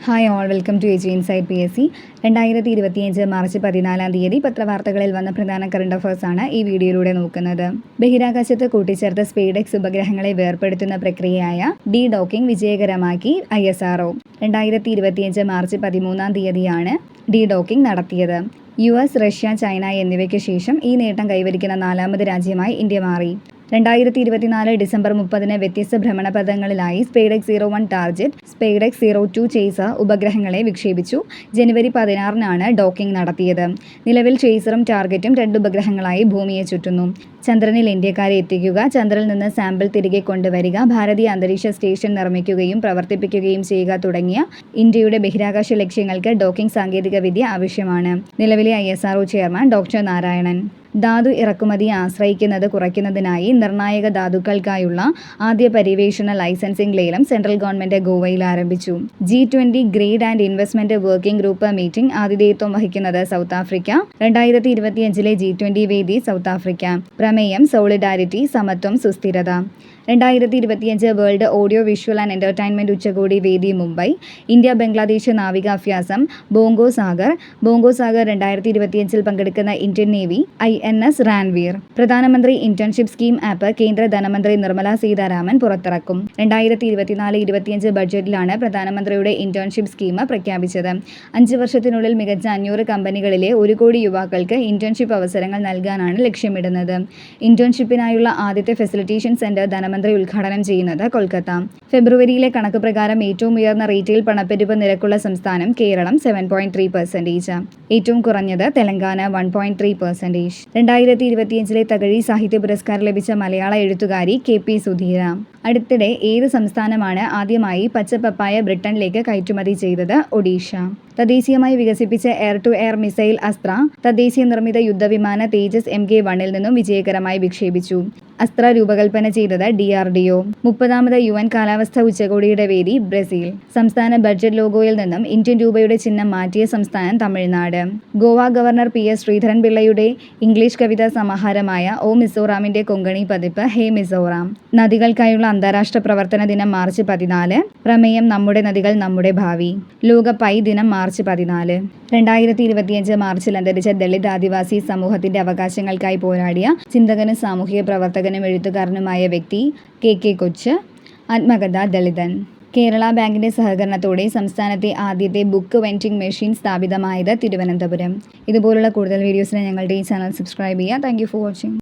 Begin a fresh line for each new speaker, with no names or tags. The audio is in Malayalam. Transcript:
Hi all, welcome to AG inside PSC. 2025 March 14 പത്രവാർത്തകളിൽ വന്ന പ്രധാന കറണ്ട് അഫയേഴ്സാണ് ഈ വീഡിയോയിലൂടെ നോക്കുന്നത്. ബഹിരാകാശത്ത് കൂട്ടിച്ചേർത്ത സ്പേഡെക്സ് ഉപഗ്രഹങ്ങളെ വേർപെടുത്തുന്ന പ്രക്രിയയായ ഡി ഡോക്കിംഗ് വിജയകരമാക്കി ISRO. 2025 മാർച്ച് 13 ഡി ഡോക്കിംഗ് നടത്തിയത്. US, റഷ്യ, ചൈന എന്നിവയ്ക്ക് ശേഷം ഈ നേട്ടം കൈവരിക്കുന്ന 4ാമത് രാജ്യമായി ഇന്ത്യ മാറി. 2024 ഡിസംബർ 30 വ്യത്യസ്ത ഭ്രമണപഥങ്ങളിലായി സ്പേഡെക്സ് 01 ടാർജറ്റ്, സ്പേഡെക്സ് 02 ചേസർ ഉപഗ്രഹങ്ങളെ വിക്ഷേപിച്ചു. ജനുവരി 16 ഡോക്കിംഗ് നടത്തിയത്. നിലവിൽ ചേസറും ടാർഗറ്റും 2 ഉപഗ്രഹങ്ങളായി ഭൂമിയെ ചുറ്റുന്നു. ചന്ദ്രനിൽ ഇന്ത്യക്കാരെ എത്തിക്കുക, ചന്ദ്രനിൽ നിന്ന് സാമ്പിൾ തിരികെ കൊണ്ടുവരിക, ഭാരതീയ അന്തരീക്ഷ സ്റ്റേഷൻ നിർമ്മിക്കുകയും പ്രവർത്തിപ്പിക്കുകയും ചെയ്യുക തുടങ്ങിയ ഇന്ത്യയുടെ ബഹിരാകാശ ലക്ഷ്യങ്ങൾക്ക് ഡോക്കിംഗ് സാങ്കേതികവിദ്യ ആവശ്യമാണ്. നിലവിലെ ISRO ചെയർമാൻ ഡോക്ടർ നാരായണൻ. ധാതു ഇറക്കുമതിയെ ആശ്രയിക്കുന്നത് കുറയ്ക്കുന്നതിനായി നിർണായക ധാതുക്കൾക്കായുള്ള ആദ്യ പര്യവേഷണ ലൈസൻസിംഗ് ലേലം സെൻട്രൽ ഗവൺമെന്റ് ഗോവയിൽ ആരംഭിച്ചു. G20 grade and investment working group meeting ആതിഥേയത്വം വഹിക്കുന്നത് സൗത്ത് ആഫ്രിക്ക. 2025 G20 വേദി സൗത്ത് ആഫ്രിക്ക. പ്രമേയം സോളിഡാരിറ്റി, സമത്വം, സുസ്ഥിരത. 2025 world audio visual and entertainment ഉച്ചകോടി വേദി മുംബൈ. ഇന്ത്യ ബംഗ്ലാദേശ് നാവികാഭ്യാസം ബോംഗോ സാഗർ. 2025 പങ്കെടുക്കുന്ന ഇന്ത്യൻ നേവി INS റാൻവീർ. പ്രധാനമന്ത്രി ഇന്റേൺഷിപ്പ് സ്കീം ആപ്പ് കേന്ദ്ര ധനമന്ത്രി നിർമ്മല സീതാരാമൻ പുറത്തിറക്കും. 2024-25 ബഡ്ജറ്റിലാണ് പ്രധാനമന്ത്രിയുടെ ഇന്റേൺഷിപ്പ് സ്കീം പ്രഖ്യാപിച്ചത്. 5 വർഷത്തിനുള്ളിൽ മികച്ച 500 കമ്പനികളിലെ 1 കോടി യുവാക്കൾക്ക് ഇന്റേൺഷിപ്പ് അവസരങ്ങൾ നൽകാനാണ് ലക്ഷ്യമിടുന്നത്. ഇന്റേൺഷിപ്പിനായുള്ള ആദ്യത്തെ ഫെസിലിറ്റേഷൻ സെന്റർ ധനമന്ത്രി ഉദ്ഘാടനം ചെയ്യുന്നത് കൊൽക്കത്ത. ഫെബ്രുവരിയിലെ കണക്ക് പ്രകാരം ഏറ്റവും ഉയർന്ന റീറ്റെയിൽ പണപ്പെരുപ്പ നിരക്കുള്ള സംസ്ഥാനം കേരളം 7.3%. ഏറ്റവും കുറഞ്ഞത് തെലങ്കാന 1.3%. 2025 തകഴി സാഹിത്യ പുരസ്കാരം ലഭിച്ച മലയാള എഴുത്തുകാരി KP സുധീര. അടുത്തിടെ ഏത് സംസ്ഥാനമാണ് ആദ്യമായി പച്ച പപ്പായ ബ്രിട്ടനിലേക്ക് കയറ്റുമതി ചെയ്തത്? ഒഡീഷ. തദ്ദേശീയമായി വികസിപ്പിച്ച എയർ ടു എയർ മിസൈൽ അസ്ത്ര തദ്ദേശീയ നിർമ്മിത യുദ്ധവിമാന തേജസ് MK-1 നിന്നും വിജയകരമായി വിക്ഷേപിച്ചു. അസ്ത്ര രൂപകൽപ്പന ചെയ്തത് DRDO. 30ാമത് UN കാലാവസ്ഥാ ഉച്ചകോടിയുടെ വേദി ബ്രസീൽ. സംസ്ഥാന ബഡ്ജറ്റ് ലോഗോയിൽ നിന്നും ഇന്ത്യൻ രൂപയുടെ ചിഹ്നം മാറ്റിയ സംസ്ഥാനം തമിഴ്നാട്. ഗോവ ഗവർണർ PS ശ്രീധരൻപിള്ളയുടെ ഇംഗ്ലീഷ് കവിതാ സമാഹാരമായ ഓ മിസോറാമിന്റെ കൊങ്കണി പതിപ്പ് ഹേ മിസോറാം. നദികൾക്കായുള്ള അന്താരാഷ്ട്ര പ്രവർത്തന ദിനം മാർച്ച് 14. പ്രമേയം നമ്മുടെ നദികൾ നമ്മുടെ ഭാവി. ലോക പൈ ദിനം മാർച്ച് 14. 2025 മാർച്ചിൽ അന്തരിച്ച ദളിത് ആദിവാസി സമൂഹത്തിന്റെ അവകാശങ്ങൾക്കായി പോരാടിയ ചിന്തകനും സാമൂഹിക പ്രവർത്തകനും എഴുത്തുകാരനുമായ വ്യക്തി KK കൊച്ച്. ആത്മകഥ ദളിതൻ. കേരള ബാങ്കിന്റെ സഹകരണത്തോടെ സംസ്ഥാനത്തെ ആദ്യത്തെ ബുക്ക് വെൻഡിംഗ് മെഷീൻ സ്ഥാപിതമായത് തിരുവനന്തപുരം. ഇതുപോലുള്ള കൂടുതൽ വീഡിയോസിന് ഞങ്ങളുടെ ഈ ചാനൽ സബ്സ്ക്രൈബ് ചെയ്യുക. Thank you for watching.